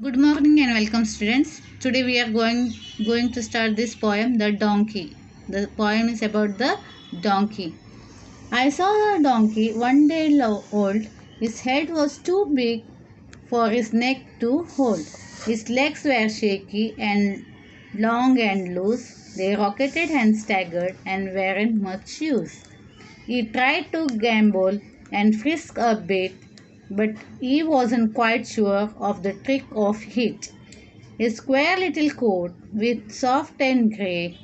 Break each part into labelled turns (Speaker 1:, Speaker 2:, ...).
Speaker 1: Good morning and welcome, students. Today we are going to start this poem, The Donkey. The poem is about the donkey. I saw a donkey one day old. His head was too big for his neck to hold. His legs were shaky and long and loose. They rocketed and staggered and weren't much use. He tried to gambol and frisk a bit, but he wasn't quite sure of the trick of it. His square little coat, with soft and grey,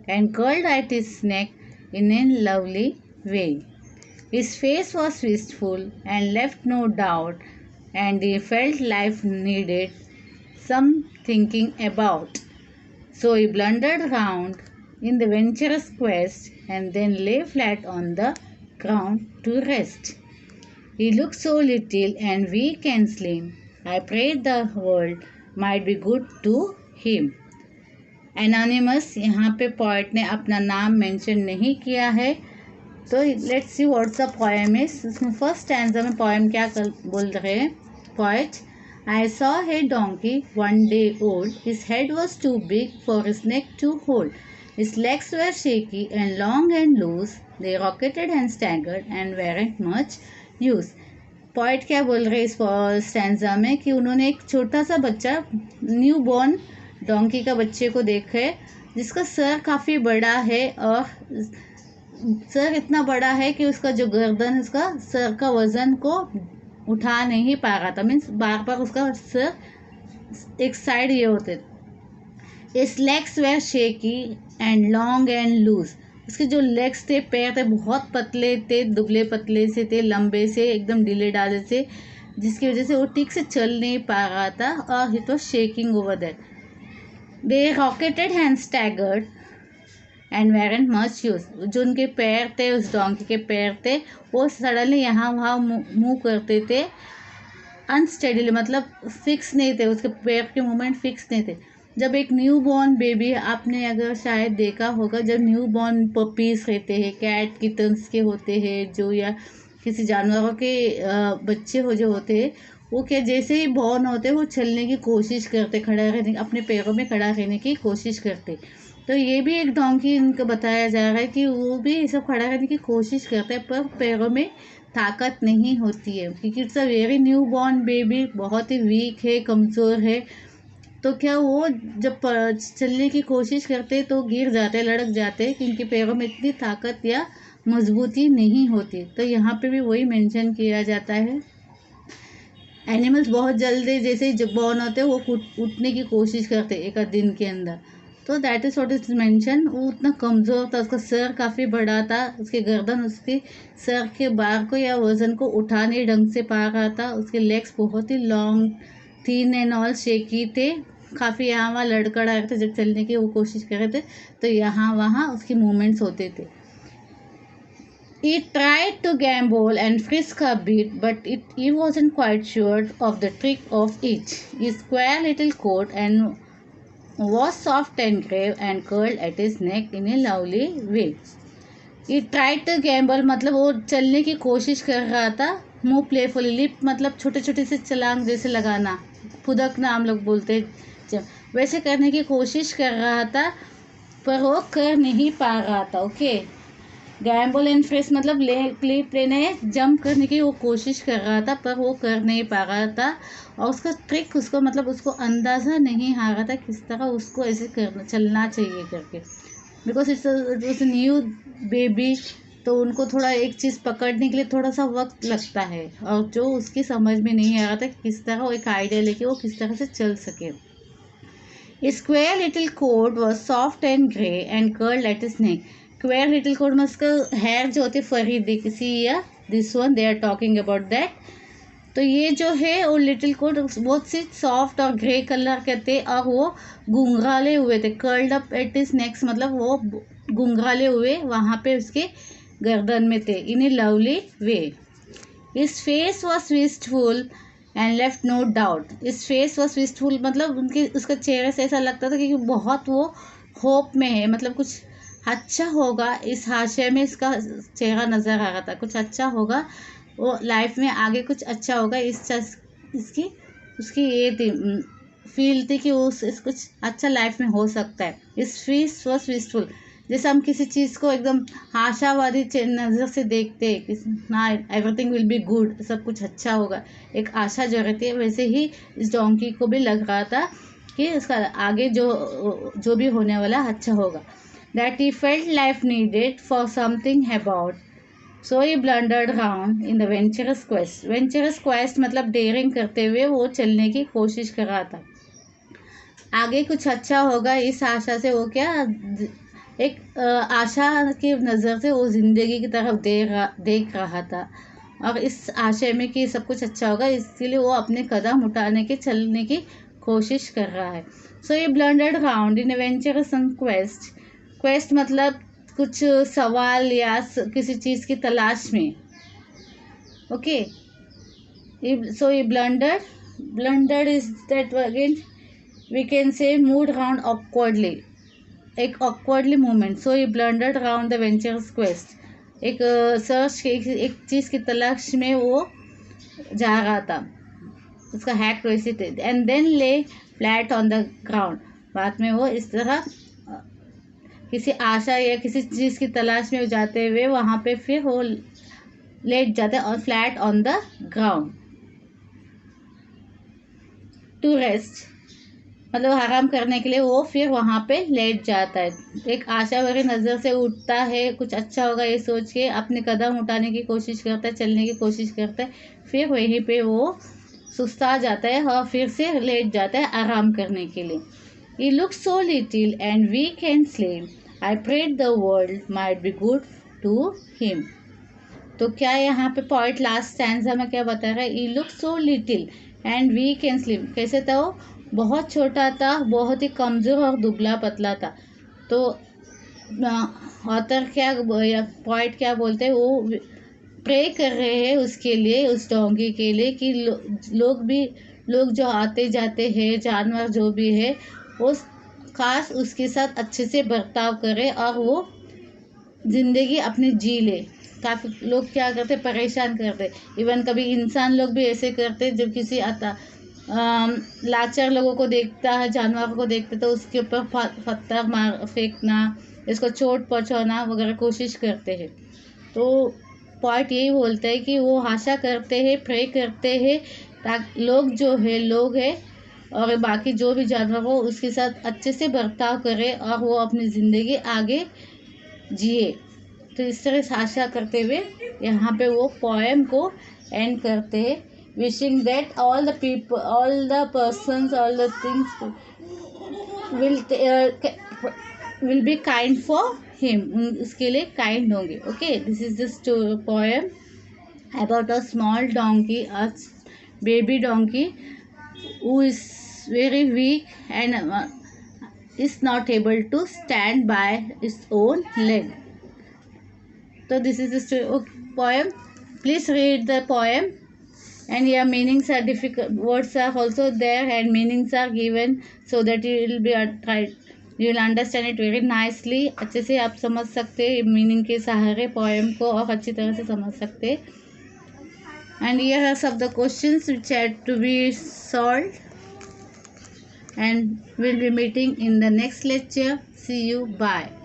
Speaker 1: and curled at his neck in a lovely way. His face was wistful and left no doubt, and he felt life needed some thinking about. So he blundered round in the venturous quest and then lay flat on the ground to rest. He looked so little and weak and slim. I prayed the world might be good to him. Anonymous यहाँ पे poet ने अपना नाम mention नहीं किया है, तो let's see what's the poem is. इसमें फर्स्ट स्टैंजा में पोएम क्या बोल रहे हैं poet. I saw a donkey one day old. His head was too big for his neck to hold. His legs were shaky and long and loose. They rocketed and staggered and weren't much use. Poet क्या बोल रहे इस stanza में कि उन्होंने एक छोटा सा बच्चा, न्यू बॉर्न डोंकी का बच्चे को देखा है जिसका सर काफ़ी बड़ा है और सर इतना बड़ा है कि उसका जो गर्दन, उसका सर का वज़न को उठा नहीं पा रहा था। मीन्स बार बार उसका सर एक साइड ये होते। His legs were shaky and long and loose. उसके जो लेग्स थे, पैर थे, बहुत पतले थे, दुबले पतले से थे, लंबे से, एकदम ढीले ढाले से, जिसकी वजह से वो ठीक से चल नहीं पा रहा था और it was shaking over that. They rocketed and staggered and वेरेंट much use. जो उनके पैर थे, उस डोंकी के पैर थे, वो सडनली यहाँ वहाँ मूव करते थे अनस्टेडीली, मतलब फिक्स नहीं थे, उसके पैर के मूवमेंट फिक्स नहीं थे। जब एक न्यू बॉर्न बेबी, आपने अगर शायद देखा होगा, जब न्यू बॉर्न पपीज़ रहते हैं, कैट किटन्स के होते हैं जो, या किसी जानवरों के बच्चे हो जो होते हैं, वो क्या जैसे ही बॉर्न होते वो चलने की कोशिश करते, खड़ा रहने, अपने पैरों में खड़ा रहने की कोशिश करते। तो ये भी एक डोंकी इनको बताया जा रहा है कि वो भी ये सब खड़ा रहने की कोशिश करते हैं पर पैरों में ताकत नहीं होती है, क्योंकि it's a very new born baby, बहुत ही वीक है, कमज़ोर है। तो क्या वो जब चलने की कोशिश करते तो गिर जाते, लड़क जाते, क्योंकि पैरों में इतनी ताकत या मजबूती नहीं होती। तो यहाँ पे भी वही मेंशन किया जाता है। एनिमल्स बहुत जल्दी जैसे ही जब बॉर्न होते वो उठने की कोशिश करते एक आध दिन के अंदर। तो that is what is mention. वो उतना कमज़ोर था, उसका सर काफ़ी बड़ा था, उसके गर्दन उसके सर के बार को या वज़न को उठाने ढंग से पा रहा था। उसके लेग्स बहुत ही long, thin and all shaky थे, काफ़ी यहाँ वहाँ लड़खड़ा रहे थे। जब चलने की वो कोशिश कर रहे थे तो यहाँ वहाँ उसके मूवमेंट्स होते थे। He tried to gambol and frisk a bit, but he wasn't quite sure of the trick of it. His square little coat was soft and grey and curled at his neck in a lovely way. He tried to gamble मतलब वो चलने की कोशिश कर रहा था। Move playfully, lip मतलब छोटे छोटे से छलांग जैसे लगाना, फुदकना हम लोग बोलते हैं, वैसे करने की कोशिश कर रहा था पर वो कर नहीं पा रहा था। ओके, गैम्बल एंड फ्रेस मतलब प्लेने जंप करने की वो कोशिश कर रहा था पर वो कर नहीं पा रहा था। और उसका ट्रिक, उसको मतलब उसको अंदाज़ा नहीं आ रहा था किस तरह उसको ऐसे करना, चलना चाहिए करके, because it was a new baby. तो उनको थोड़ा एक चीज़ पकड़ने के लिए थोड़ा सा वक्त लगता है, और जो उसकी समझ में नहीं आ रहा था किस तरह वो एक आइडिया लेके वो किस तरह से चल सके। Square little coat was soft and grey and curled at his neck. Square little coat में उसका हेयर जो होती है फरी किसी, या this one they are talking about that. तो ये जो है वो लिटिल कोट बहुत सी सॉफ्ट और ग्रे कलर के थे और वो घुंघराले हुए थे। Curled up at his necks मतलब वो घुंघराले हुए वहाँ पे उसके गर्दन में थे। In a lovely way his face was wistful and left no doubt. इस फेस वॉज विस्टफुल मतलब उनके उसका चेहरे से ऐसा लगता था कि बहुत वो होप में है, मतलब कुछ अच्छा होगा, इस हाशिए में इसका चेहरा नज़र आ रहा था, कुछ अच्छा होगा, वो लाइफ में आगे कुछ अच्छा होगा, इसकी उसकी ये थी फील थी कि उस इस कुछ अच्छा लाइफ में हो सकता है। इस फीस वॉज पीसफुल। जैसे हम किसी चीज़ को एकदम आशावादी नज़र से देखते हैं कि ना एवरीथिंग विल बी गुड, सब कुछ अच्छा होगा, एक आशा जो रहती है, वैसे ही इस डोंकी को भी लग रहा था कि उसका आगे जो भी होने वाला अच्छा होगा। That he felt life needed for something about, so he blundered round in the venturous quest. Venturous quest मतलब डेयरिंग करते हुए वो चलने की कोशिश कर रहा था, आगे कुछ अच्छा होगा इस आशा से। वो क्या एक आशा की नज़र से वो ज़िंदगी की तरफ देख रहा था, और इस आशय में कि सब कुछ अच्छा होगा, इसलिए वो अपने कदम उठाने के चलने की कोशिश कर रहा है। सो ये ब्लंडर्ड राउंड इन एवेंचरस क्वेस्ट। क्वेस्ट मतलब कुछ सवाल या किसी चीज़ की तलाश में। ओके, सो ये blundered is that again we can say moved round awkwardly, एक ऑकवर्डली मूवमेंट। सो ये blundered round the venturous quest, एक सर्च के एक चीज़ की तलाश में वो जा रहा था, उसका हैक वैसे थे। एंड देन ले फ्लैट ऑन द ग्राउंड, बाद में वो इस तरह किसी आशा या किसी चीज़ की तलाश में जाते हुए वहाँ पे फिर वो लेट जाते हैं, और flat on the ground. To rest मतलब आराम करने के लिए वो फिर वहाँ पे लेट जाता है, एक आशा भरी नज़र से उठता है, कुछ अच्छा होगा ये सोच के अपने कदम उठाने की कोशिश करता है, चलने की कोशिश करता है, फिर वहीं पे वो सुस्ता जाता है और फिर से लेट जाता है आराम करने के लिए। He looked so little and weak and slim. I prayed the world might be good to him. तो क्या यहाँ पे पॉइंट लास्ट स्टैंजा में क्या बता रहा है? He looked so little and weak and slim. कैसे था वो? बहुत छोटा था, बहुत ही कमज़ोर और दुबला पतला था। तो ऑथर क्या या पॉइंट क्या बोलते हैं, वो प्रे कर रहे हैं उसके लिए, उस डोंगी के लिए कि लोग जो आते जाते हैं, जानवर जो भी है, वो काश उसके साथ अच्छे से बर्ताव करे और वो ज़िंदगी अपनी जी ले। काफ़ी लोग क्या करते, परेशान करते, इवन कभी इंसान लोग भी ऐसे करते, जब किसी लाचार लोगों को देखता है, जानवरों को देखते तो उसके ऊपर पत्थर मार फेंकना, इसको चोट पहुंचाना वगैरह कोशिश करते हैं। तो पॉइंट यही बोलता है कि वो आशा करते हैं, प्रे करते हैं ताकि लोग है और बाकी जो भी जानवर हो उसके साथ अच्छे से बर्ताव करे और वो अपनी ज़िंदगी आगे जिए। तो इस तरह से आशा करते हुए यहाँ पे वो पोएम को एंड करते हैं, wishing that all the people, all the persons, all the things will be kind for him, उसके लिए काइंड होंगे। Okay, this is the poem about a small donkey, a baby donkey who is very weak and is not able to stand by its own leg. So this is the poem. Please read the poem, and your meanings are difficult, words are also there and meanings are given so that you will be you will understand it very nicely. अच्छे से आप समझ सकते हैं meaning के सहारे poem को, और अच्छी तरह से समझ सकते हैं। And here are some of the questions which had to be solved, and we'll be meeting in the next lecture. See you, bye.